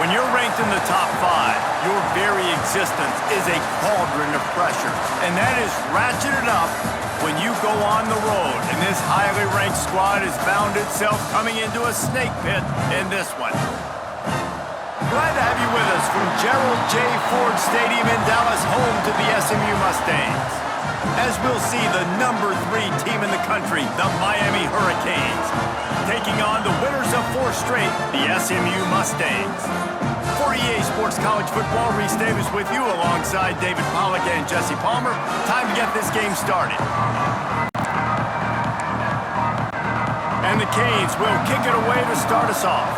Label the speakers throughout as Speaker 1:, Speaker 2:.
Speaker 1: When you're ranked in the top 5, your very existence is a cauldron of pressure. And that is ratcheted up when you go on the road. And this highly ranked squad has found itself coming into a snake pit in this one. Glad to have you with us from Gerald J. Ford Stadium in Dallas, home to the SMU Mustangs. As we'll see the number 3 team in the country, the Miami Hurricanes, taking on the winners of 4 straight, the SMU Mustangs. For EA Sports College Football, Reese Davis with you alongside David Pollack and Jesse Palmer. Time to get this game started. And the Canes will kick it away to start us off.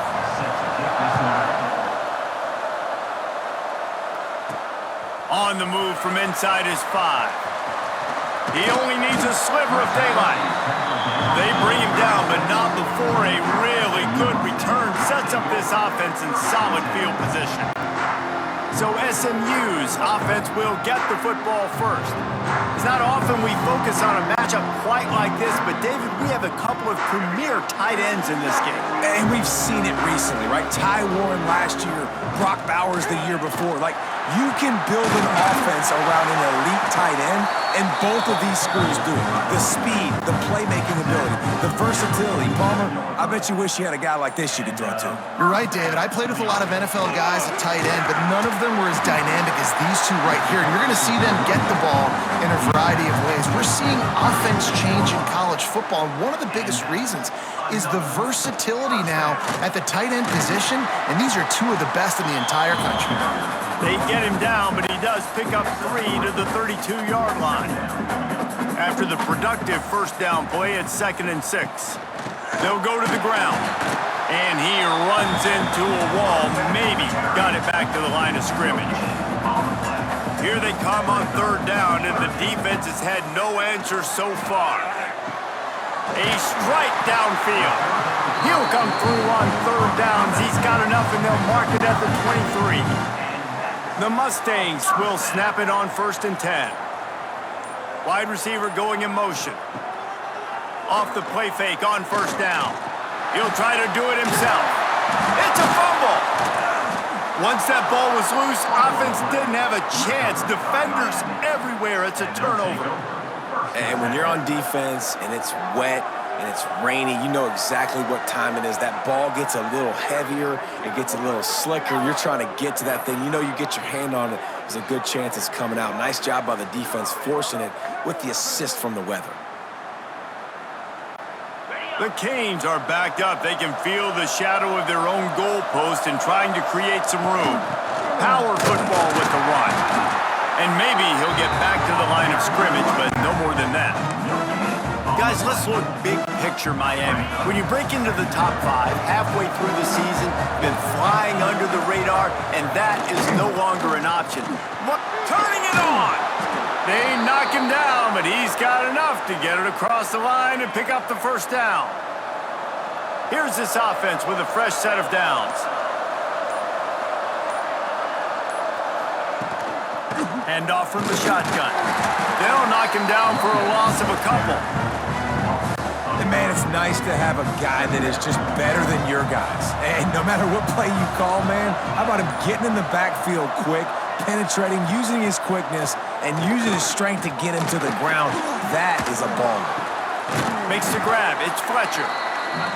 Speaker 1: On the move from inside his 5. He only needs a sliver of daylight. They bring him down, but not before a really good return sets up this offense in solid field position. So SMU's offense will get the football first. It's not often we focus on a matchup quite like this, but David, we have a couple of premier tight ends in this game.
Speaker 2: And we've seen it recently, right? Ty Warren last year, Brock Bowers the year before. Like, you can build an offense around an elite tight end, and both of these schools do it. The speed, the playmaking ability, the versatility. Palmer, I bet you wish you had a guy like this you could throw to.
Speaker 3: You're right, David. I played with a lot of NFL guys at tight end, but none of them were as dynamic as these two right here. And you're going to see them get the ball in a variety of ways. We're seeing offense change in college football, and one of the biggest reasons is the versatility now at the tight end position, and these are two of the best in the entire country.
Speaker 1: They get him down, but he does pick up 3 to the 32-yard line. After the productive first down play at 2nd and 6, they'll go to the ground. And he runs into a wall, maybe got it back to the line of scrimmage. Here they come on 3rd down, and the defense has had no answer so far. A strike downfield. He'll come through on 3rd downs. He's got enough, and they'll mark it at the 23. The Mustangs will snap it on 1st and 10. Wide receiver going in motion. Off the play fake on 1st down. He'll try to do it himself. It's a fumble. Once that ball was loose, offense didn't have a chance. Defenders everywhere. It's a turnover.
Speaker 2: And when you're on defense and it's wet and it's rainy, you know exactly what time it is. That ball gets a little heavier, it gets a little slicker. You're trying to get to that thing. You know you get your hand on it, there's a good chance it's coming out. Nice job by the defense forcing it with the assist from the weather.
Speaker 1: The Canes are backed up. They can feel the shadow of their own goalpost and trying to create some room. Power football with the run. And maybe he'll get back to the line of scrimmage, but no more than that. Guys, let's look big picture Miami. When you break into the top 5 halfway through the season, you've been flying under the radar, and that is no longer an option. Turning it on! They knock him down, but he's got enough to get it across the line and pick up the 1st down. Here's this offense with a fresh set of downs. Hand off from the shotgun. They'll knock him down for a loss of a couple.
Speaker 2: And man, it's nice to have a guy that is just better than your guys. And no matter what play you call, man, how about him getting in the backfield quick, penetrating, using his quickness, and using his strength to get him to the ground? That is a baller.
Speaker 1: Makes the grab. It's Fletcher.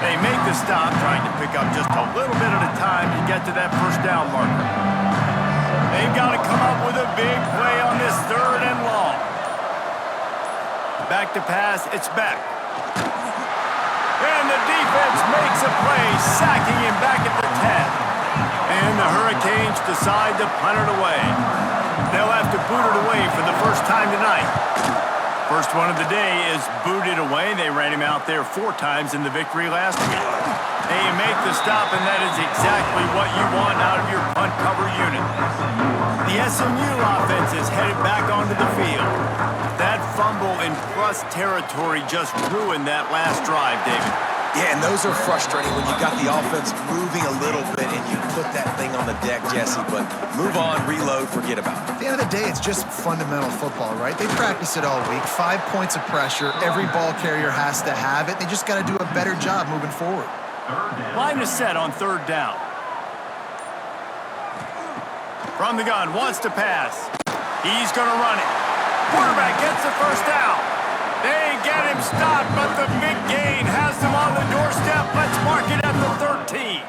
Speaker 1: They make the stop, trying to pick up just a little bit at a time to get to that 1st down marker. They've got to come up with a big play on this 3rd and long. Back to pass, it's Beck. And the defense makes a play, sacking him back at the 10. And the Hurricanes decide to punt it away. They'll have to boot it away for the first time tonight. First one of the day is booted away. They ran him out there 4 times in the victory last week. They make the stop, and that is exactly what you want out of your punt cover unit. The SMU offense is headed back onto the field. That fumble in plus territory just ruined that last drive, David.
Speaker 2: Yeah, and those are frustrating when you got the offense moving a little bit and you put that thing on the deck, Jesse, but move on, reload, forget about it.
Speaker 3: At the end of the day, it's just fundamental football, right? They practice it all week. 5 points of pressure. Every ball carrier has to have it. They just got to do a better job moving forward.
Speaker 1: Line is set on 3rd down. From the gun, wants to pass. He's going to run it. Quarterback gets the first down. They get him stopped, but the big gain has them on the doorstep. Let's mark it at the 13.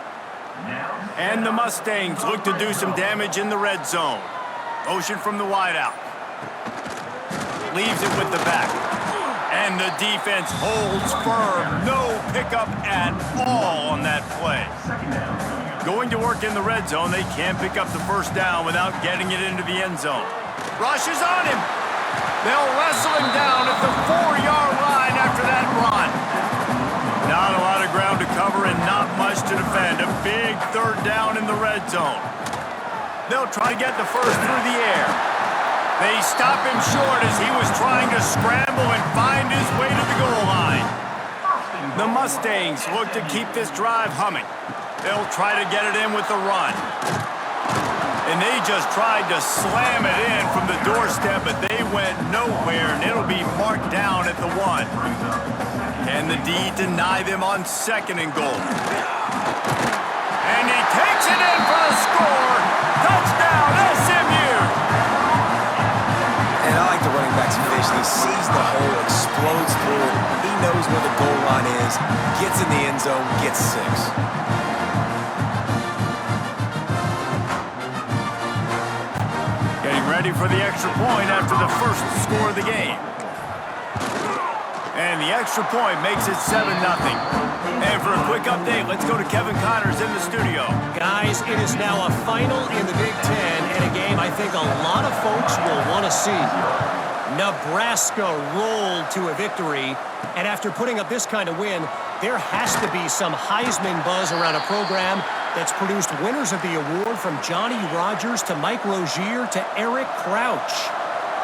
Speaker 1: And the Mustangs look to do some damage in the red zone. Motion from the wideout. Leaves it with the back. And the defense holds firm. No pickup at all on that play. Going to work in the red zone. They can't pick up the first down without getting it into the end zone. Rush is on him. They'll wrestle him down at the 4-yard line after that run. Not a lot of ground to cover and not much to defend. A big third down in the red zone. They'll try to get the first through the air. They stop him short as he was trying to scramble and find his way to the goal line. The Mustangs look to keep this drive humming. They'll try to get it in with the run. And they just tried to slam it in from the doorstep, but they went nowhere, and it'll be marked down at the 1. Can the D deny them on 2nd and goal? And he takes it in for the score. Touchdown, SMU!
Speaker 2: And I like the running back's vision. He sees the hole, explodes through it. He knows where the goal line is, gets in the end zone, gets 6.
Speaker 1: Ready for the extra point after the first score of the game. And the extra point makes it 7-0. And for a quick update, let's go to Kevin Connors in the studio.
Speaker 4: Guys, it is now a final in the Big Ten and a game I think a lot of folks will want to see. Nebraska rolled to a victory, and after putting up this kind of win, there has to be some Heisman buzz around a program that's produced winners of the award from Johnny Rodgers to Mike Rozier to Eric Crouch.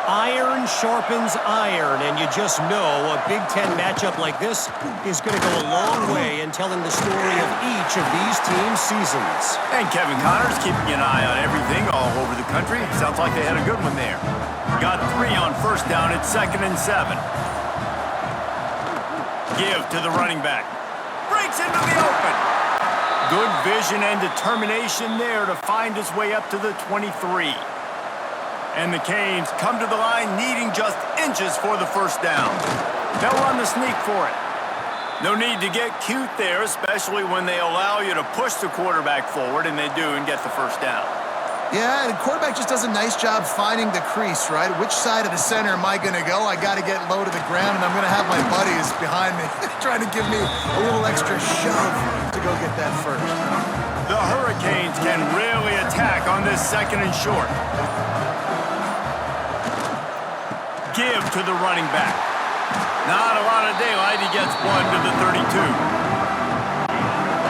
Speaker 4: Iron sharpens iron, and you just know a Big Ten matchup like this is going to go a long way in telling the story of each of these teams' seasons.
Speaker 1: And Kevin Connors keeping an eye on everything all over the country. Sounds like they had a good one there. Got 3 on first down at 2nd and 7. Give to the running back. Breaks into the open. Good vision and determination there to find his way up to the 23. And the Canes come to the line needing just inches for the first down. They'll run the sneak for it. No need to get cute there, especially when they allow you to push the quarterback forward, and they do, and get the first down.
Speaker 3: Yeah, the quarterback just does a nice job finding the crease, right? Which side of the center am I going to go? I got to get low to the ground, and I'm going to have my buddies behind me trying to give me a little extra shove to go get that first.
Speaker 1: The Hurricanes can really attack on this 2nd and short. Give to the running back. Not a lot of daylight. He gets 1 to the 32.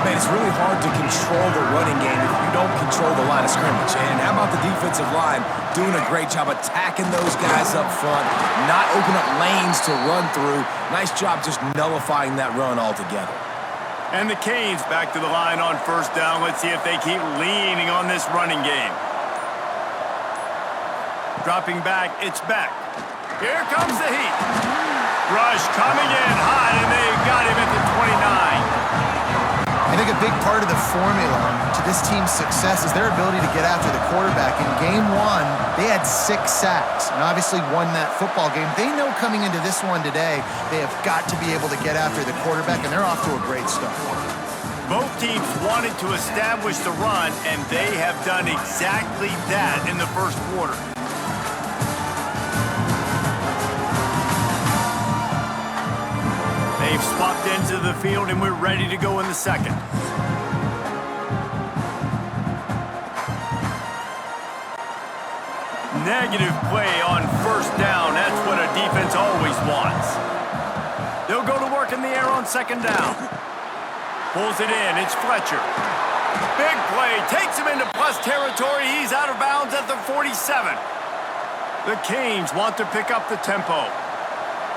Speaker 2: Man, it's really hard to control the running game if you don't control the line of scrimmage. And how about the defensive line doing a great job attacking those guys up front, not opening up lanes to run through. Nice job just nullifying that run altogether.
Speaker 1: And the Canes back to the line on first down. Let's see if they keep leaning on this running game. Dropping back, it's back. Here comes the heat. Rush coming in hot, and they got him at the 29.
Speaker 3: I think a big part of the formula to this team's success is their ability to get after the quarterback. In game 1, they had 6 sacks and obviously won that football game. They know coming into this one today, they have got to be able to get after the quarterback, and they're off to a great start.
Speaker 1: Both teams wanted to establish the run, and they have done exactly that in the first quarter. They've swapped ends of the field, and we're ready to go in the second. Negative play on first down. That's what a defense always wants. They'll go to work in the air on 2nd down. Pulls it in. It's Fletcher. Big play. Takes him into plus territory. He's out of bounds at the 47. The Canes want to pick up the tempo.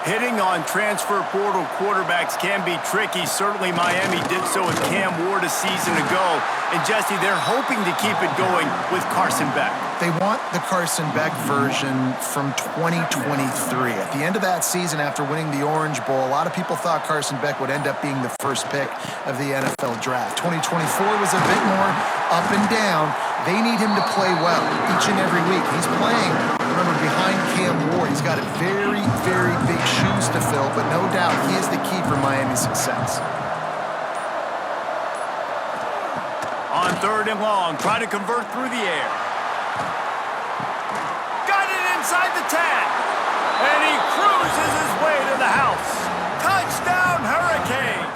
Speaker 1: Hitting on transfer portal quarterbacks can be tricky. Certainly Miami did so with Cam Ward a season ago. And Jesse, they're hoping to keep it going with Carson Beck.
Speaker 3: They want the Carson Beck version from 2023. At the end of that season, after winning the Orange Bowl, a lot of people thought Carson Beck would end up being the first pick of the NFL draft. 2024 was a bit more up and down. They need him to play well each and every week. He's playing, remember, behind Cam Ward. He's got very, very big shoes to fill, but no doubt he is the key for Miami's success.
Speaker 1: On 3rd and long, try to convert through the air. Got it inside the 10. And he cruises his way to the house. Touchdown, Hurricanes!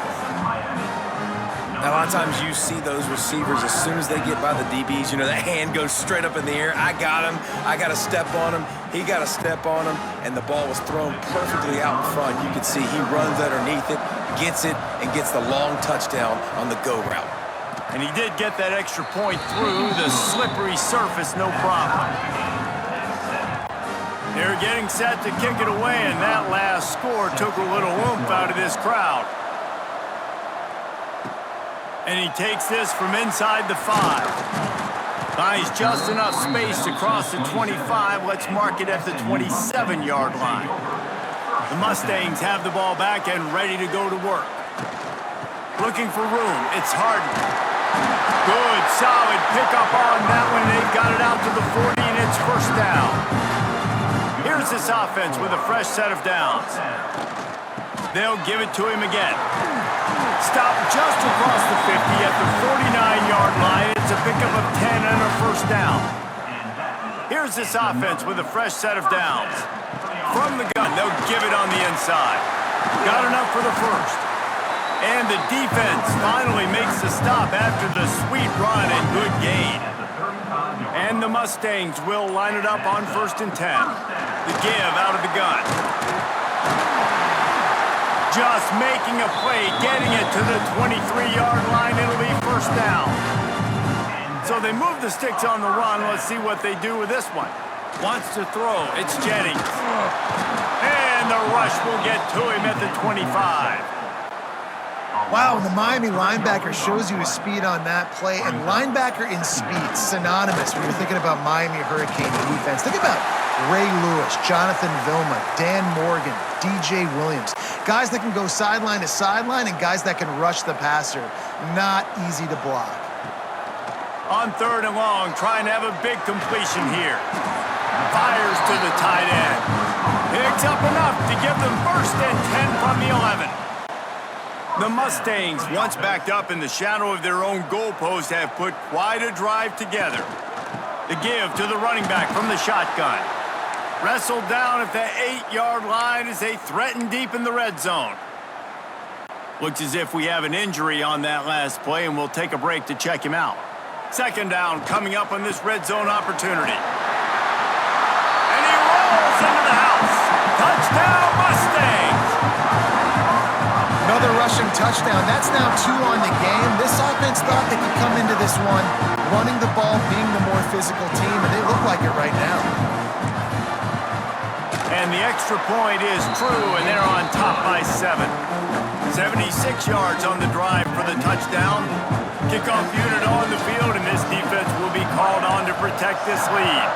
Speaker 2: Now, a lot of times you see those receivers, as soon as they get by the DBs, you know, that hand goes straight up in the air. I got him. I got to step on him. He got to step on him. And the ball was thrown perfectly out in front. You can see he runs underneath it, gets it, and gets the long touchdown on the go route.
Speaker 1: And he did get that extra point through the slippery surface, no problem. They're getting set to kick it away, and that last score took a little oomph out of this crowd. And he takes this from inside the 5. Finds just enough space to cross the 25. Let's mark it at the 27-yard line. The Mustangs have the ball back and ready to go to work. Looking for room. It's Harden. Good, solid pickup on that one. They've got it out to the 40, and it's first down. Here's this offense with a fresh set of downs. They'll give it to him again. Stop just across the 50 at the 49-yard line. It's a pickup of 10 and a first down. Here's this offense with a fresh set of downs. From the gun, they'll give it on the inside. Got enough for the first. And the defense finally makes the stop after the sweet run and good gain. And the Mustangs will line it up on 1st and 10. The give out of the gun. Just making a play, getting it to the 23-yard line. It'll be first down. So they move the sticks on the run. Let's see what they do with this one. Wants to throw. It's Jennings. And the rush will get to him at the 25.
Speaker 3: Wow, the Miami linebacker shows you his speed on that play, and linebacker in speed, synonymous when you're thinking about Miami Hurricane defense. Think about Ray Lewis, Jonathan Vilma, Dan Morgan, DJ Williams. Guys that can go sideline to sideline and guys that can rush the passer. Not easy to block.
Speaker 1: On 3rd and long, trying to have a big completion here. Fires to the tight end. Picks up enough to give them 1st and 10 from the 11. The Mustangs, once backed up in the shadow of their own goalpost, have put quite a drive together. The give to the running back from the shotgun. Wrestled down at the 8-yard line as they threaten deep in the red zone. Looks as if we have an injury on that last play, and we'll take a break to check him out. 2nd down coming up on this red zone opportunity. And he rolls into the house. Touchdown, Mustangs!
Speaker 3: Another rushing touchdown. That's now 2 on the game. This offense thought they could come into this one running the ball, being the more physical team, and they look like it right now.
Speaker 1: And the extra point is true, and they're on top by 7. 76 yards on the drive for the touchdown. Kickoff unit on the field, and this defense will be called on to protect this lead.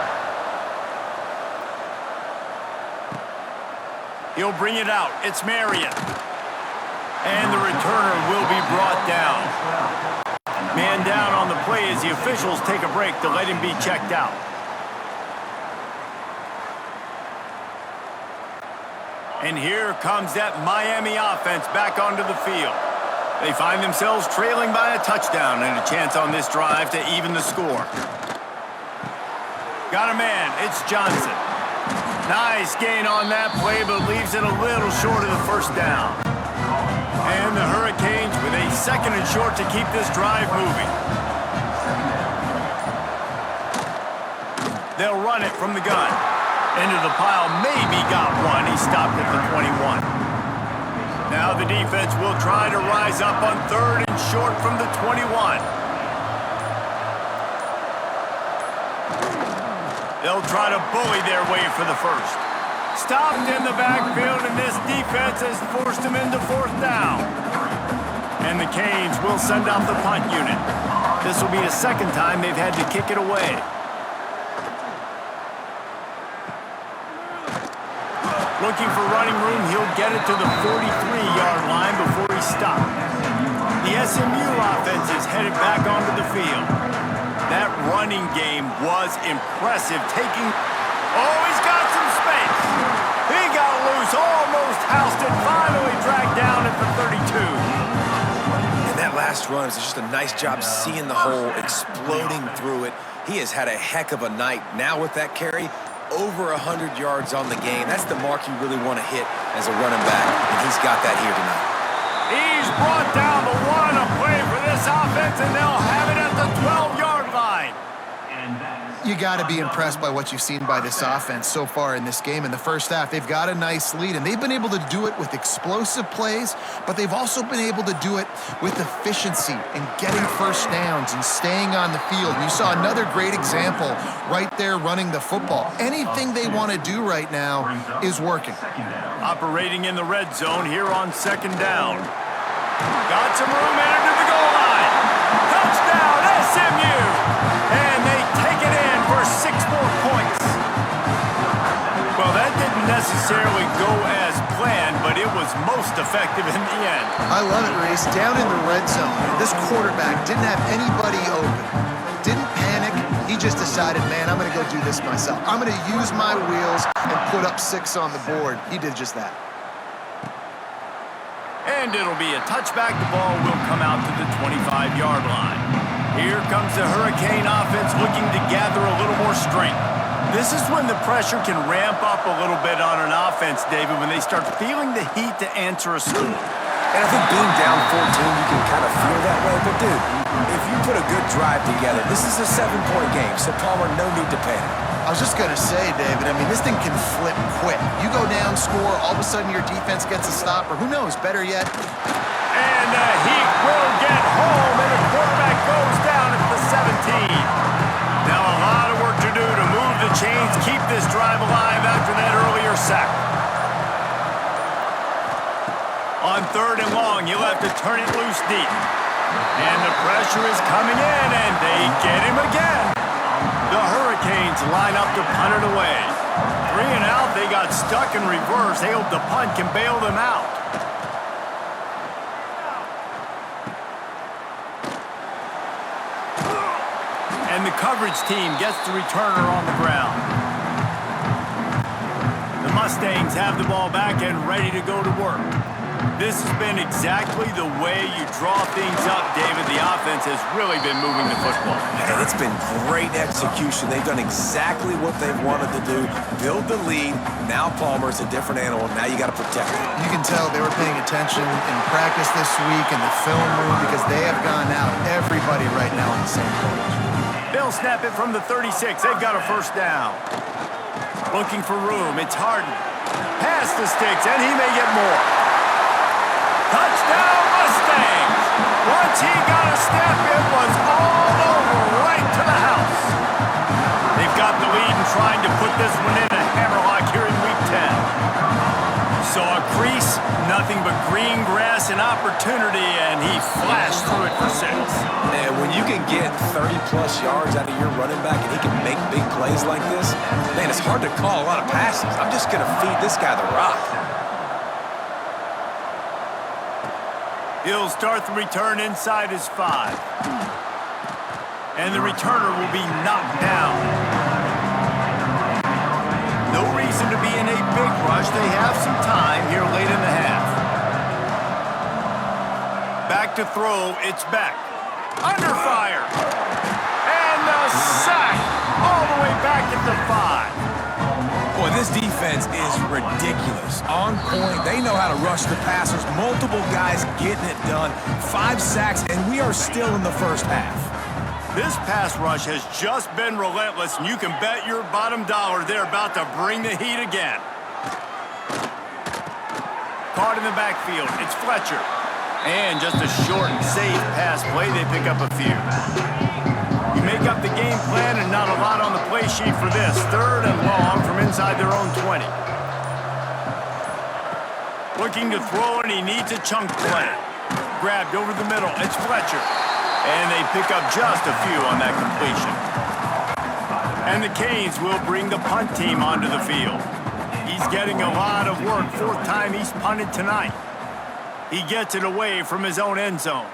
Speaker 1: He'll bring it out. It's Marion. And the returner will be brought down. Man down on the play as the officials take a break to let him be checked out. And here comes that Miami offense back onto the field. They find themselves trailing by a touchdown and a chance on this drive to even the score. Got a man. It's Johnson. Nice gain on that play, but leaves it a little short of the first down. And the Hurricanes with a 2nd and short to keep this drive moving. They'll run it from the gun. Into the pile, maybe got one. He stopped at the 21. Now the defense will try to rise up on 3rd and short from the 21. They'll try to bully their way for the first. Stopped in the backfield, and this defense has forced him into 4th down. And the Canes will send out the punt unit. This will be the 2nd time they've had to kick it away. Looking for running room, he'll get it to the 43-yard line before he stopped. The SMU offense is headed back onto the field. That running game was impressive, taking... Oh, he's got some space. He got loose, almost housed it, finally dragged down at the 32.
Speaker 2: And that last run is just a nice job seeing the hole, exploding through it. He has had a heck of a night. Now with that carry, over 100 yards on the game. That's the mark you really want to hit as a running back, and he's got that here tonight.
Speaker 1: He's brought down the one, a play for this offense, and they'll have it at the 12-yard line.
Speaker 3: You got to be impressed by what you've seen by this offense so far in this game. In the first half, they've got a nice lead, and they've been able to do it with explosive plays, but they've also been able to do it with efficiency and getting first downs and staying on the field. And you saw another great example right there running the football. Anything they want to do right now is working.
Speaker 1: Operating in the red zone here on second down. Got some room entered to the goal line. Touchdown, SMU! And they take it in for 6 more points. Well, that didn't necessarily go as planned, but it was most effective in the end.
Speaker 3: I love it, Reese. Down in the red zone, this quarterback didn't have anybody open. Didn't panic. He just decided, man, I'm going to go do this myself. I'm going to use my wheels and put up 6 on the board. He did just that.
Speaker 1: And it'll be a touchback. The ball will come out to the 25-yard line. Here comes the Hurricane offense looking to gather a little more strength. This is when the pressure can ramp up a little bit on an offense, David, when they start feeling the heat to answer a score.
Speaker 2: And I think being down 14, you can kind of feel that way. But, dude, if you put a good drive together, this is a 7-point game, so Palmer, no need to panic.
Speaker 3: I was just going to say, David, I mean, this thing can flip quick. You go down, score, all of a sudden your defense gets a stop, or who knows, better yet.
Speaker 1: And he will get home, and the quarterback goes down at the 17. Now a lot of work to do to move the chains, keep this drive alive after that earlier sack. On 3rd and long, he'll have to turn it loose deep. And the pressure is coming in, and they get him again. The Hurricanes line up to punt it away. 3 and out, they got stuck in reverse. They hope the punt can bail them out. And the coverage team gets the returner on the ground. The Mustangs have the ball back and ready to go to work. This has been exactly the way you draw things up, David. The offense has really been moving the football.
Speaker 2: And it's been great execution. They've done exactly what they've wanted to do. Build the lead. Now Palmer's a different animal. Now you got to protect it.
Speaker 3: You can tell they were paying attention in practice this week in the film room because they have gone out, everybody right now on the same page.
Speaker 1: They'll snap it from the 36. They've got a first down. Looking for room. It's Harden. Pass the sticks, and he may get more. Touchdown, Mustangs! Once he got a step, it was all over right to the house. They've got the lead and trying to put this one in a hammerlock here in Week 10. Saw a crease, nothing but green grass and opportunity, and he flashed through it for 6.
Speaker 2: And when you can get 30-plus yards out of your running back and he can make big plays like this, man, it's hard to call a lot of passes. I'm just going to feed this guy the rock.
Speaker 1: He'll start the return inside his 5. And the returner will be knocked down. No reason to be in a big rush. They have some time here late in the half. Back to throw. It's back. Under fire. And the sack. All the way back at the 5.
Speaker 2: Boy, this defense is ridiculous. On point. They know how to rush the passers. Multiple guys getting it done. 5 sacks, and we are still in the first half.
Speaker 1: This pass rush has just been relentless, and you can bet your bottom dollar they're about to bring the heat again. Caught in the backfield. It's Fletcher. And just a short and safe pass play. They pick up a few. You make up the game plan and not a lot on the play sheet for this. 3rd and long from inside their own 20. Looking to throw, and he needs a chunk play. Grabbed over the middle. It's Fletcher. And they pick up just a few on that completion. And the Canes will bring the punt team onto the field. He He's getting a lot of work. Fourth time he's punted tonight. He gets it away from his own end zone.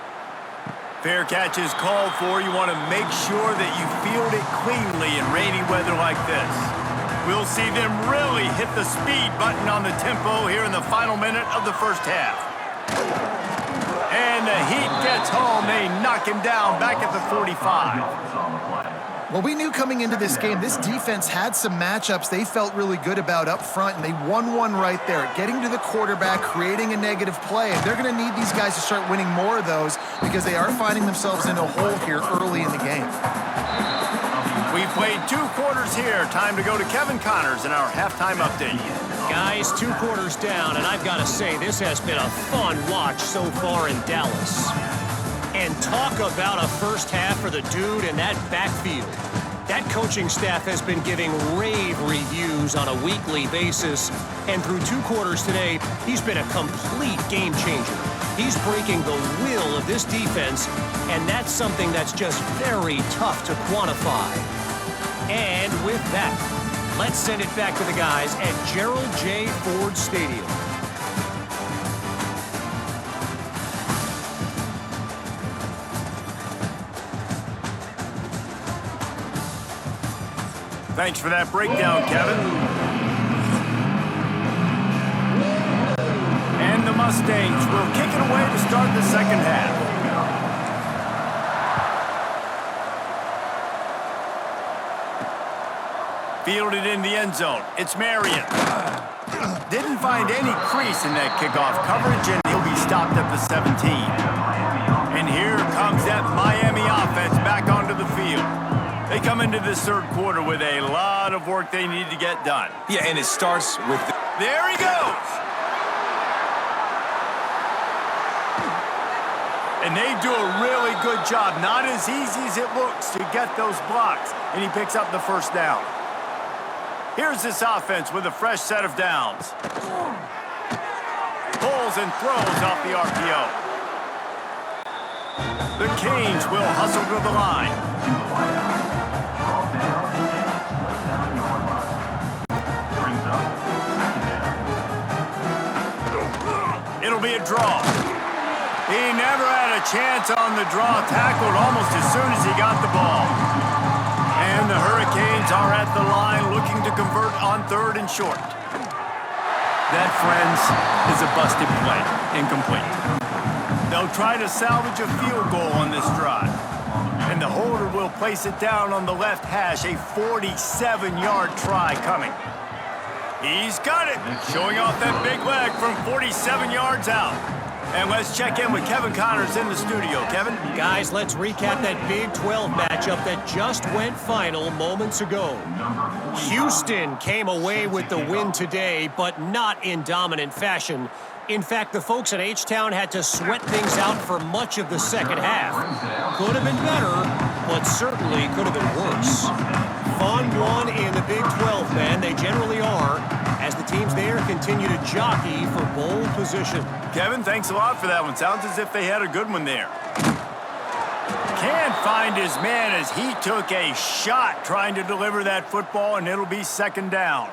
Speaker 1: Fair catch is called for. You want to make sure that you field it cleanly in rainy weather like this. We'll see them really hit the speed button on the tempo here in the final minute of the first half. And the Heat gets home. They knock him down back at the 45.
Speaker 3: Well, we knew coming into this game, this defense had some matchups they felt really good about up front, and they won one right there, getting to the quarterback, creating a negative play. And they're going to need these guys to start winning more of those because they are finding themselves in a hole here early in the game.
Speaker 1: We've played 2 quarters here. Time to go to Kevin Connors in our halftime update.
Speaker 4: Guys, 2 quarters down, and I've got to say, this has been a fun watch so far in Dallas. And talk about a first half for the dude in that backfield. That coaching staff has been giving rave reviews on a weekly basis. And through 2 quarters today, he's been a complete game changer. He's breaking the will of this defense, and that's something that's just very tough to quantify. And with that, let's send it back to the guys at Gerald J. Ford Stadium.
Speaker 1: Thanks for that breakdown, Kevin. And the Mustangs will kick it away to start the second half. Fielded in the end zone. It's Marion. Didn't find any crease in that kickoff coverage, and he'll be stopped at the 17. And here comes that Miami offense back onto the field. They come into this third quarter with a lot of work they need to get done.
Speaker 2: Yeah, and it starts with...
Speaker 1: There he goes! And they do a really good job. Not as easy as it looks to get those blocks. And he picks up the first down. Here's this offense with a fresh set of downs. Pulls and throws off the RPO. The Canes will hustle to the line. It'll be a draw. He never had a chance on the draw, tackled almost as soon as he got the ball. And the Hurricanes are at the line looking to convert on 3rd and short. That, friends, is a busted play. Incomplete. They'll try to salvage a field goal on this drive. And the holder will place it down on the left hash, a 47-yard try coming. He's got it, showing off that big leg from 47 yards out. And let's check in with Kevin Connors in the studio. Kevin?
Speaker 4: Guys, let's recap that Big 12 matchup that just went final moments ago. Houston came away with the win today, but not in dominant fashion. In fact, the folks in H-Town had to sweat things out for much of the second half. Could have been better, but certainly could have been worse. Fun one in the Big 12, man. They generally are, as the teams there continue to jockey for bowl position.
Speaker 1: Kevin, thanks a lot for that one. Sounds as if they had a good one there. Can't find his man as he took a shot trying to deliver that football, and it'll be second down.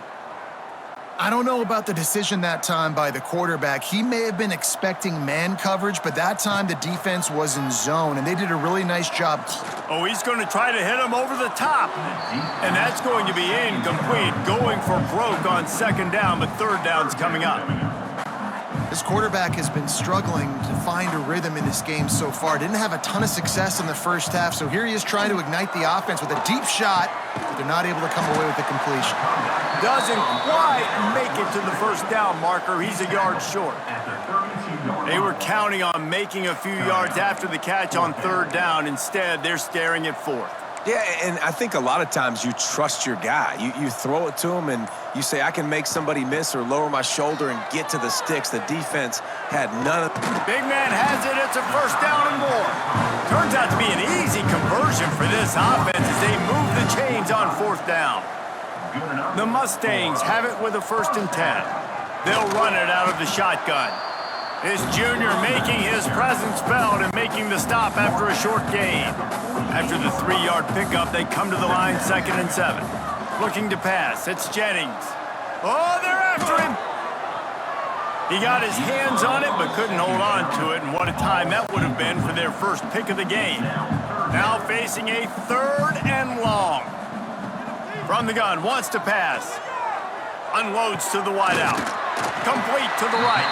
Speaker 3: I don't know about the decision that time by the quarterback. He may have been expecting man coverage, but that time the defense was in zone, and they did a really nice job.
Speaker 1: Oh, he's going to try to hit him over the top. And that's going to be incomplete, going for broke on second down, but third down's coming up.
Speaker 3: This quarterback has been struggling to find a rhythm in this game so far. Didn't have a ton of success in the first half, so here he is trying to ignite the offense with a deep shot, but they're not able to come away with the completion.
Speaker 1: Doesn't quite make it to the first down marker. He's a yard short. They were counting on making a few yards after the catch on third down. Instead, they're staring at fourth.
Speaker 2: Yeah, and I think a lot of times you trust your guy. You throw it to him and you say, I can make somebody miss or lower my shoulder and get to the sticks. The defense had none of...
Speaker 1: Big man has it. It's a first down and more. Turns out to be an easy conversion for this offense as they move the chains on fourth down. The Mustangs have it with a 1st and 10. They'll run it out of the shotgun. This junior making his presence felt and making the stop after a short gain. After the 3-yard pickup, they come to the line 2nd and 7. Looking to pass, it's Jennings. Oh, they're after him. He got his hands on it, but couldn't hold on to it, and what a time that would have been for their first pick of the game. Now facing a 3rd and long. From the gun, wants to pass. Unloads to the wideout. Complete to the right.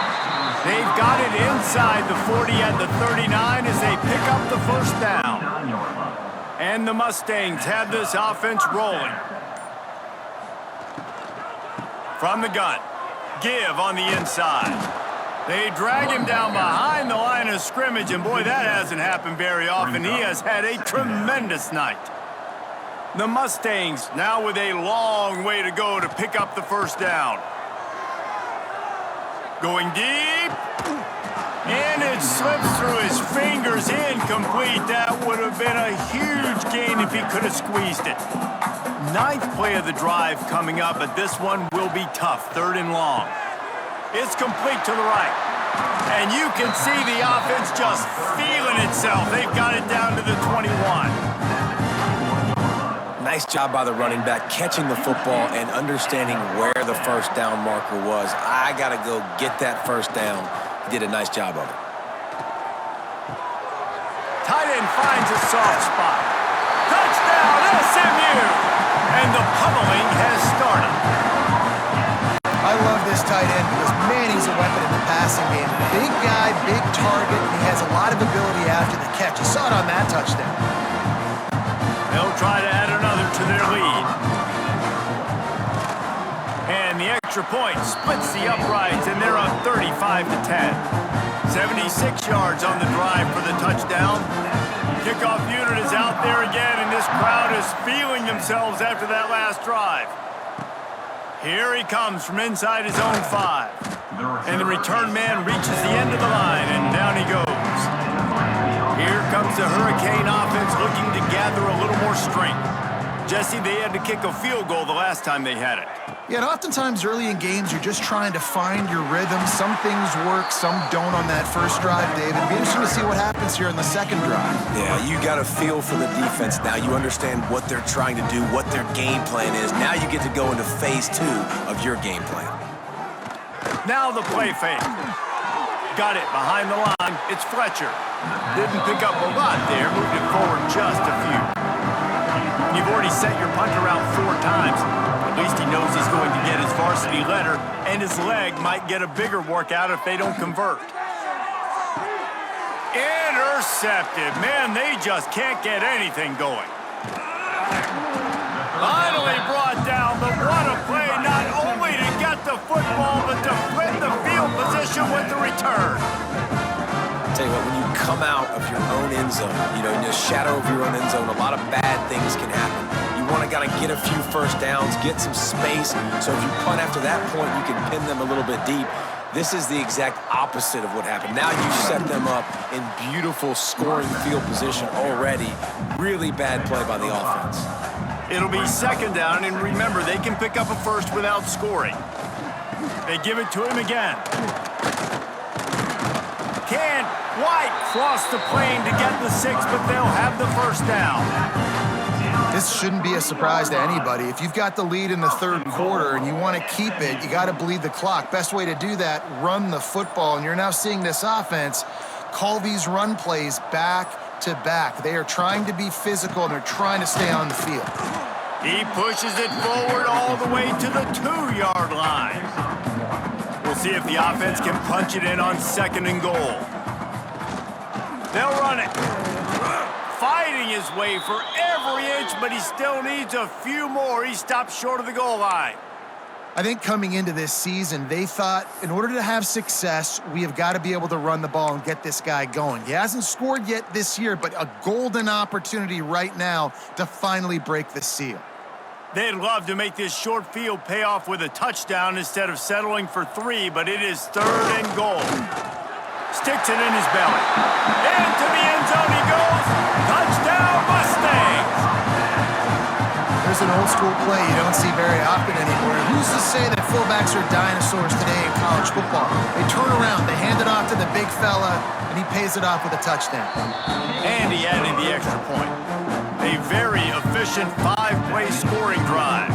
Speaker 1: They've got it inside the 40 at the 39 as they pick up the first down. And the Mustangs have this offense rolling. From the gun, give on the inside. They drag him down behind the line of scrimmage, and boy, that hasn't happened very often. He has had a tremendous night. The Mustangs now with a long way to go to pick up the first down. Going deep. And it slips through his fingers, incomplete. That would have been a huge gain if he could have squeezed it. 9th play of the drive coming up, but this one will be tough. 3rd and long. It's complete to the right. And you can see the offense just feeling itself. They've got it down to the 21.
Speaker 2: Nice job by the running back, catching the football and understanding where the first down marker was. I got to go get that first down. He did a nice job of it.
Speaker 1: Tight end finds a soft spot. Touchdown, SMU! And the pummeling has started.
Speaker 3: I love this tight end because, man, he's a weapon in the passing game. Big guy, big target, and he has a lot of ability after the catch. You saw it on that touchdown.
Speaker 1: They'll try to add another to their lead. And the extra point splits the uprights, and they're up 35 to 10. 76 yards on the drive for the touchdown. Kickoff unit is out there again, and this crowd is feeling themselves after that last drive. Here he comes from inside his own 5. And the return man reaches the end of the line, and down he goes. Here comes the Hurricane offense looking to gather a little more strength. Jesse, they had to kick a field goal the last time they had it.
Speaker 3: Yeah, and oftentimes early in games, you're just trying to find your rhythm. Some things work, some don't on that first drive, David. It'll be interesting to see what happens here in the second drive.
Speaker 2: Yeah, you got a feel for the defense now. You understand what they're trying to do, what their game plan is. Now you get to go into phase 2 of your game plan.
Speaker 1: Now the play fake. Got it behind the line. It's Fletcher. Didn't pick up a lot there. Moved it forward just a few. You've already set your punt around 4 times. At least he knows he's going to get his varsity letter, and his leg might get a bigger workout if they don't convert. Intercepted. Man, they just can't get anything going. Finally brought down, but what a play, not only to get the football, but to flip the field position with the return.
Speaker 2: Tell you what, when you come out of your own end zone, in the shadow of your own end zone, a lot of bad things can happen. You want to get a few first downs, get some space, so if you punt after that point, you can pin them a little bit deep. This is the exact opposite of what happened. Now you set them up in beautiful scoring field position already. Really bad play by the offense.
Speaker 1: It'll be second down, and remember, they can pick up a first without scoring. They give it to him again. Can White cross the plane to get the 6, but they'll have the first down.
Speaker 3: This shouldn't be a surprise to anybody. If you've got the lead in the third quarter and you want to keep it, you got to bleed the clock. Best way to do that, run the football. And you're now seeing this offense call these run plays back to back. They are trying to be physical, and they're trying to stay on the field.
Speaker 1: He pushes it forward all the way to the 2-yard line. We'll see if the offense can punch it in on 2nd and goal. They'll run it. Fighting his way for every inch, but he still needs a few more. He stopped short of the goal line.
Speaker 3: I think coming into this season, they thought in order to have success, we have got to be able to run the ball and get this guy going. He hasn't scored yet this year, but a golden opportunity right now to finally break the seal.
Speaker 1: They'd love to make this short field pay off with a touchdown instead of settling for 3, but it is 3rd and goal. Sticks it in his belly. Into the end zone he goes. Touchdown, Mustangs!
Speaker 3: There's an old school play you don't see very often anymore. Who's to say that fullbacks are dinosaurs today in college football? They turn around, they hand it off to the big fella, and he pays it off with a touchdown.
Speaker 1: And he added the extra point. A very efficient 5-play scoring drive.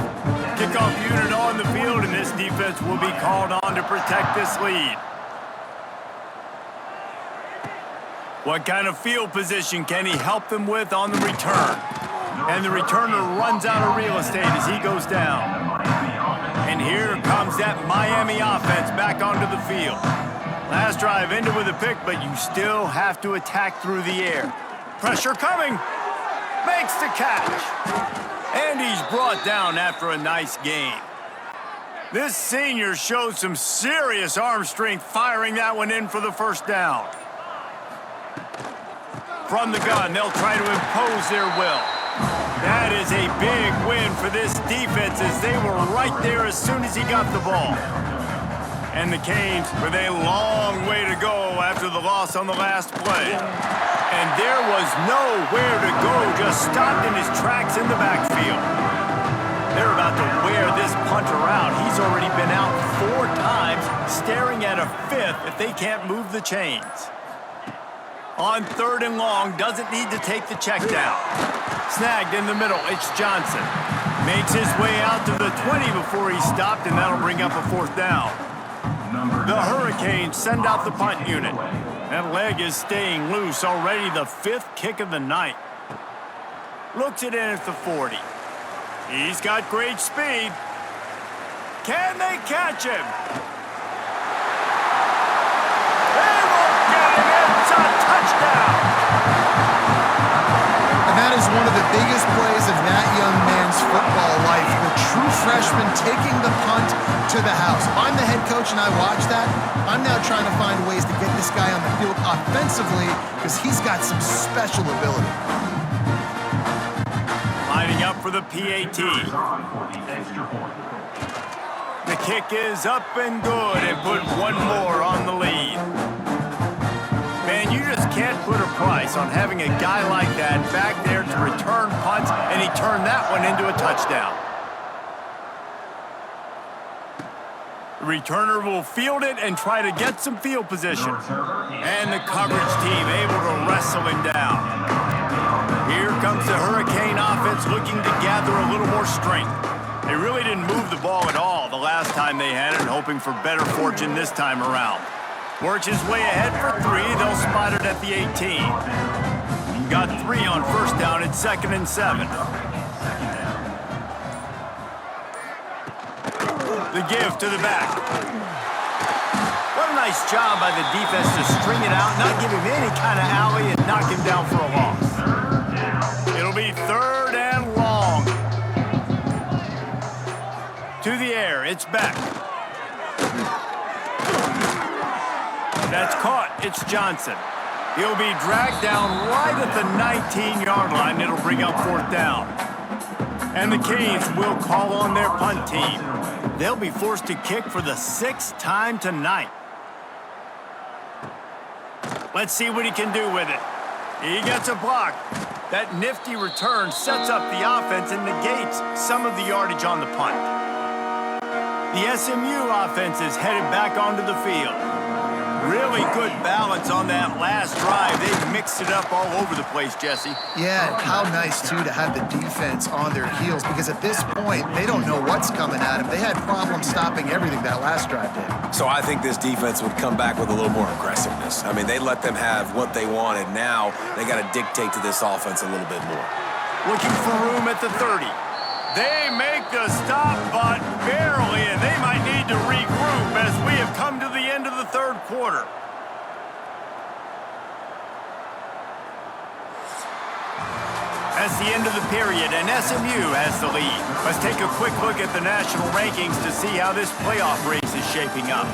Speaker 1: kickoff unit on the field, and this defense will be called on to protect this lead. What kind of field position can he help them with on the return? And the returner runs out of real estate as he goes down. And here comes that Miami offense back onto the field. Last drive ended with a pick, but you still have to attack through the air. Pressure coming. Makes the catch. And he's brought down after a nice gain. This senior showed some serious arm strength firing that one in for the first down. From the gun, they'll try to impose their will. That is a big win for this defense as they were right there as soon as he got the ball. And the Canes with a long way to go after the loss on the last play. And there was nowhere to go, just stopped in his tracks in the backfield. They're about to wear this punter out. He's already been out 4 times, staring at a 5th if they can't move the chains. On 3rd and long, doesn't need to take the check down. Snagged in the middle, it's Johnson. Makes his way out to the 20 before he stopped, and that'll bring up a 4th down. The Hurricanes send out the punt unit. That leg is staying loose, already the 5th kick of the night. Looks it in at the 40. He's got great speed. Can they catch him? Touchdown!
Speaker 3: And that is one of the biggest plays of that young man's football life. The true freshman taking the punt to the house. If I'm the head coach and I watch that, I'm now trying to find ways to get this guy on the field offensively because he's got some special ability.
Speaker 1: Lining up for the PAT. The kick is up and good and put one more on the lead. Man, you just can't put a price on having a guy like that back there to return punts, and he turned that one into a touchdown. The returner will field it and try to get some field position. And the coverage team able to wrestle him down. Here comes the Hurricane offense looking to gather a little more strength. They really didn't move the ball at all the last time they had it, hoping for better fortune this time around. Works his way ahead for 3. They'll spot it at the 18. Got 3 on 1st down. It's 2nd and 7. The give to the back. What a nice job by the defense to string it out, not give him any kind of alley, and knock him down for a loss. It'll be 3rd and long. To the air. It's back. That's caught. It's Johnson. He'll be dragged down right at the 19-yard line. It'll bring up 4th down. And the Canes will call on their punt team. They'll be forced to kick for the 6th time tonight. Let's see what he can do with it. He gets a block. That nifty return sets up the offense and negates some of the yardage on the punt. The SMU offense is headed back onto the field. Really good balance on that last drive. They mixed it up all over the place, Jesse.
Speaker 3: Yeah, and how nice, too, to have the defense on their heels because at this point, they don't know what's coming at them. They had problems stopping everything that last drive did.
Speaker 2: So I think this defense would come back with a little more aggressiveness. I mean, they let them have what they wanted. Now they got to dictate to this offense a little bit more.
Speaker 1: Looking for room at the 30. They make the stop, but barely, and they might need to regroup as we have come to the end of the 3rd quarter. That's the end of the period, and SMU has the lead. Let's take a quick look at the national rankings to see how this playoff race is shaping up.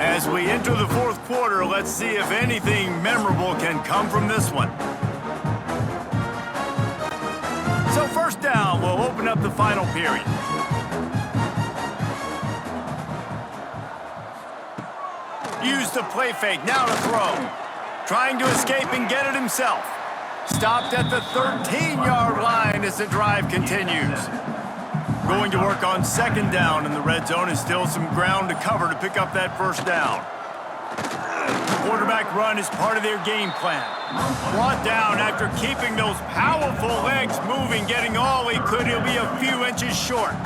Speaker 1: As we enter the 4th quarter, let's see if anything memorable can come from this one. So 1st down, we'll open up the final period. Use the play fake, now to throw. Trying to escape and get it himself. Stopped at the 13-yard line as the drive continues. Going to work on 2nd down in the red zone, and still some ground to cover to pick up that 1st down. quarterback run is part of their game plan. Brought down after keeping those powerful legs moving, getting all he could. He'll be a few inches short.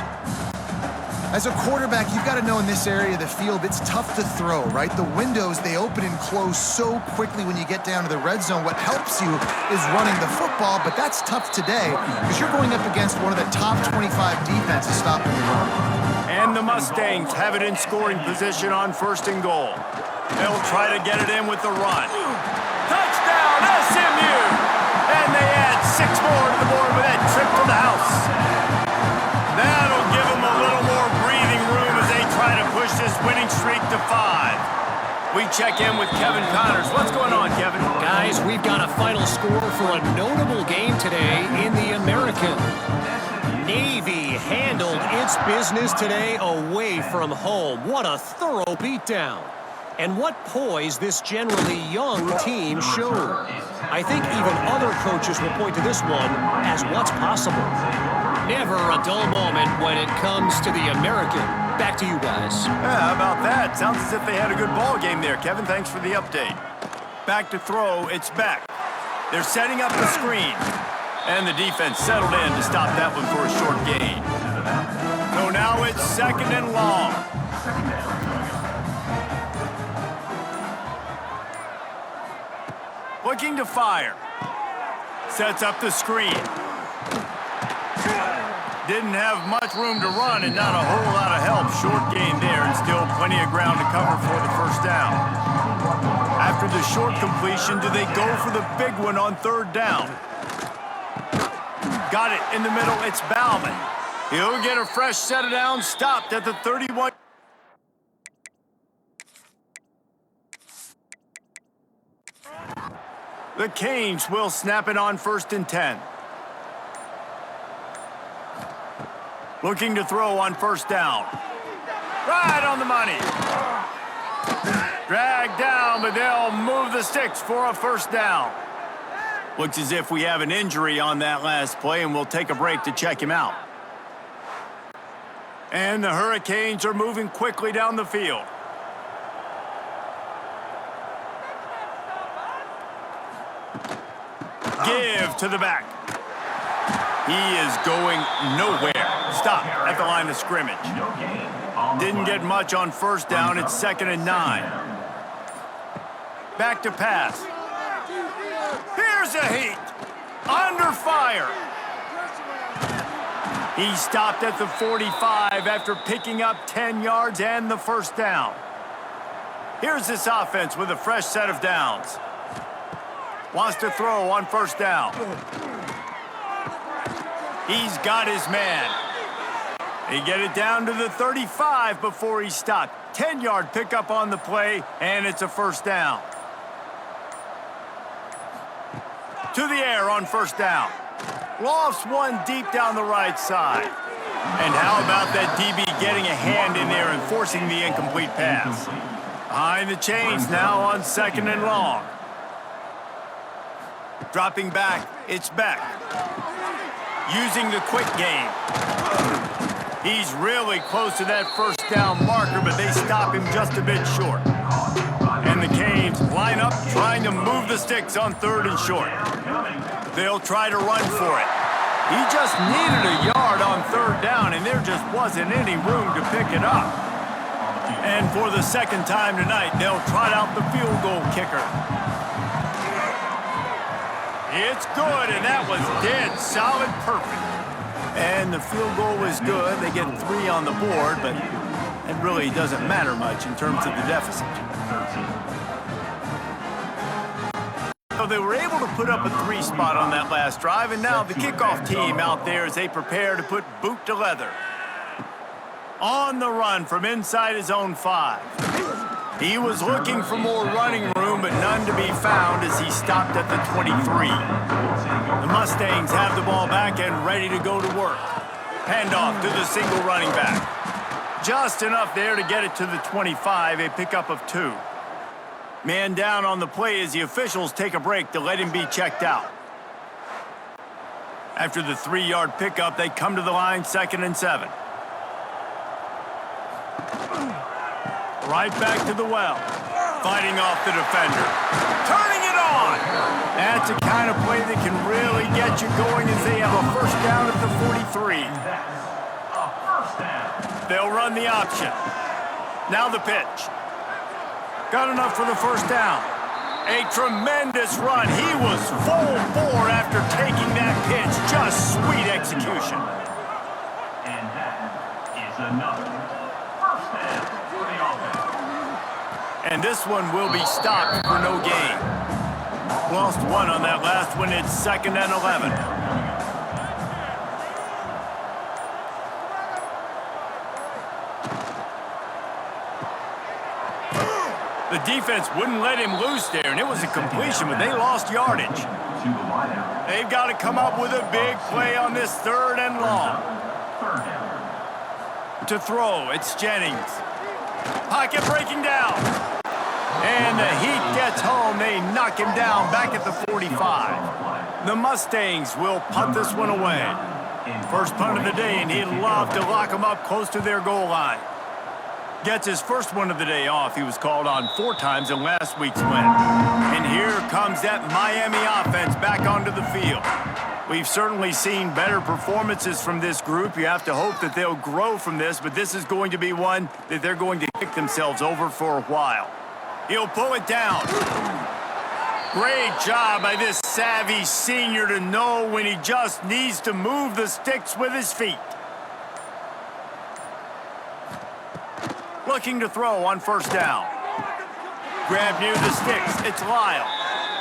Speaker 3: As a quarterback, you've got to know in this area of the field, it's tough to throw, right? The windows, they open and close so quickly when you get down to the red zone. What helps you is running the football, but that's tough today because you're going up against one of the top 25 defenses stopping the run.
Speaker 1: And the Mustangs have it in scoring position on 1st and goal. They'll try to get it in with the run. Touchdown, SMU! And they add 6 more to the board with that trip to the house. That'll give them a little more breathing room as they try to push this winning streak to 5. We check in with Kevin Connors. What's going on, Kevin?
Speaker 4: Guys, we've got a final score for a notable game today in the American. Navy handled its business today away from home. What a thorough beatdown. And what poise this generally young team showed. I think even other coaches will point to this one as what's possible. Never a dull moment when it comes to the American. Back to you guys.
Speaker 1: Yeah, how about that? Sounds as if they had a good ball game there, Kevin. Thanks for the update. Back to throw, it's Beck. They're setting up the screen. And the defense settled in to stop that one for a short gain. So now it's 2nd and long. Looking to fire. Sets up the screen. Didn't have much room to run and not a whole lot of help. Short gain there and still plenty of ground to cover for the 1st down. After the short completion, do they go for the big one on 3rd down? Got it in the middle, it's Bauman. He'll get a fresh set of downs, stopped at the 31. The Canes will snap it on 1st and 10. Looking to throw on 1st down. Right on the money. Dragged down, but they'll move the sticks for a 1st down. Looks as if we have an injury on that last play, and we'll take a break to check him out. And the Hurricanes are moving quickly down the field. Give to the back. He is going nowhere. Stop at the line of scrimmage. Didn't get much on 1st down. It's 2nd and 9. Back to pass. Here's a heat. Under fire. He stopped at the 45 after picking up 10 yards and the 1st down. Here's this offense with a fresh set of downs. Wants to throw on 1st down. He's got his man. He get it down to the 35 before he stopped. 10-yard pickup on the play, and it's a 1st down. To the air on 1st down. Lofts one deep down the right side. And how about that DB getting a hand in there and forcing the incomplete pass? Behind the chains now on 2nd and long. Dropping back, it's Beck. Using the quick game. He's really close to that 1st down marker, but they stop him just a bit short. And the Canes line up trying to move the sticks on 3rd and short. They'll try to run for it. He just needed a yard on 3rd down, and there just wasn't any room to pick it up. And for the 2nd time tonight, they'll trot out the field goal kicker. It's good, and that was dead solid perfect. And the field goal was good. They get 3 on the board, but it really doesn't matter much in terms of the deficit. So they were able to put up a 3 spot on that last drive, and now the kickoff team out there as they prepare to put boot to leather. On the run from inside his own 5. He was looking for more running room, but none to be found as he stopped at the 23. The Mustangs have the ball back and ready to go to work. Handoff to the single running back. Just enough there to get it to the 25, a pickup of 2. Man down on the play as the officials take a break to let him be checked out. After the 3-yard pickup, they come to the line 2nd and 7. Right back to the well. fighting off the defender. Turning it on! That's the kind of play that can really get you going as they have a first down at the 43. They'll run the option. Now the pitch. Got enough for the first down. A tremendous run. He was full bore after taking that pitch. Just sweet execution.
Speaker 5: And that is another first down for the offense.
Speaker 1: And this one will be stopped for no gain. Lost one on that last one. It's 2nd and 11. The defense wouldn't let him loose there, and it was a completion, but they lost yardage. They've got to come up with a big play on this 3rd and long. To throw, it's Jennings. Pocket breaking down. And the heat gets home. They knock him down back at the 45. The Mustangs will punt this one away. First punt of the day, and he'd love to lock them up close to their goal line. Gets his first one of the day off. He was called on 4 times in last week's win. And here comes that Miami offense back onto the field. We've certainly seen better performances from this group. You have to hope that they'll grow from this, but this is going to be one that they're going to kick themselves over for a while. He'll pull it down. Great job by this savvy senior to know when he just needs to move the sticks with his feet. Looking to throw on first down. Grab near the sticks. It's Lyle.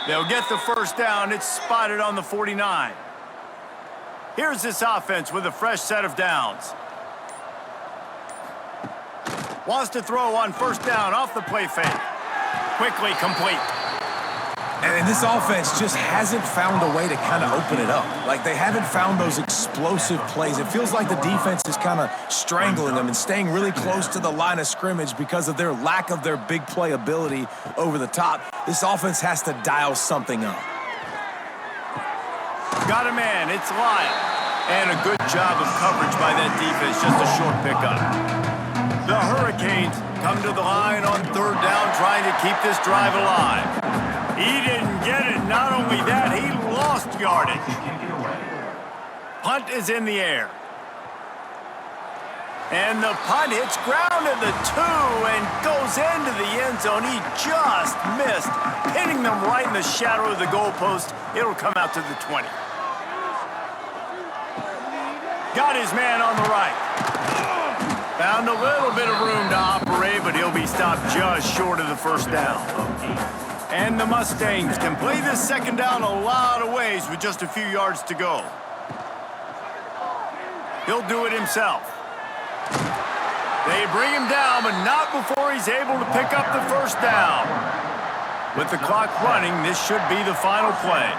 Speaker 1: They'll get the first down. It's spotted on the 49. Here's this offense with a fresh set of downs. Wants to throw on first down off the play fake. Quickly complete.
Speaker 2: And this offense just hasn't found a way to kind of open it up. Like, they haven't found those explosive plays. It feels like the defense is kind of strangling them and staying really close to the line of scrimmage because of their lack of their big play ability over the top. This offense has to dial something up.
Speaker 1: Got a man. It's Lyle. And a good job of coverage by that defense. Just a short pickup. The Hurricanes come to the line on 3rd down, trying to keep this drive alive. He didn't get it. Not only that, he lost yardage. Punt is in the air. And the punt hits ground at the 2 and goes into the end zone. He just missed, hitting them right in the shadow of the goalpost. It'll come out to the 20. Got his man on the right. Found a little bit of room to operate, but he'll be stopped just short of the first down. And the Mustangs can play this 2nd down a lot of ways with just a few yards to go. He'll do it himself. They bring him down, but not before he's able to pick up the first down. With the clock running, this should be the final play.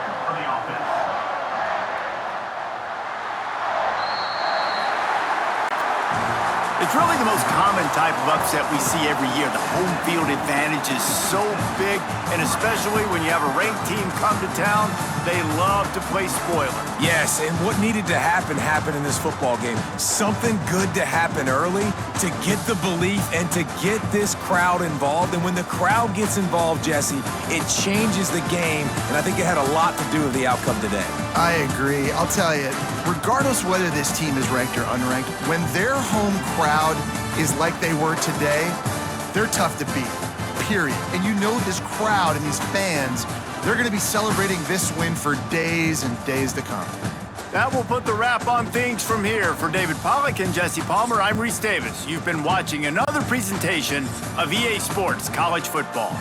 Speaker 1: It's really the most common type of upset we see every year. The home field advantage is so big, and especially when you have a ranked team come to town, they love to play spoiler.
Speaker 2: Yes, and what needed to happen happened in this football game. Something good to happen early to get the belief and to get this crowd involved. And when the crowd gets involved, Jesse, it changes the game, and I think it had a lot to do with the outcome today.
Speaker 3: I agree. I'll tell you, regardless whether this team is ranked or unranked, when their home crowd is like they were today, they're tough to beat, period. And you know this crowd and these fans, they're going to be celebrating this win for days and days to come.
Speaker 1: That will put the wrap on things from here. For David Pollack and Jesse Palmer, I'm Reese Davis. You've been watching another presentation of EA Sports College Football.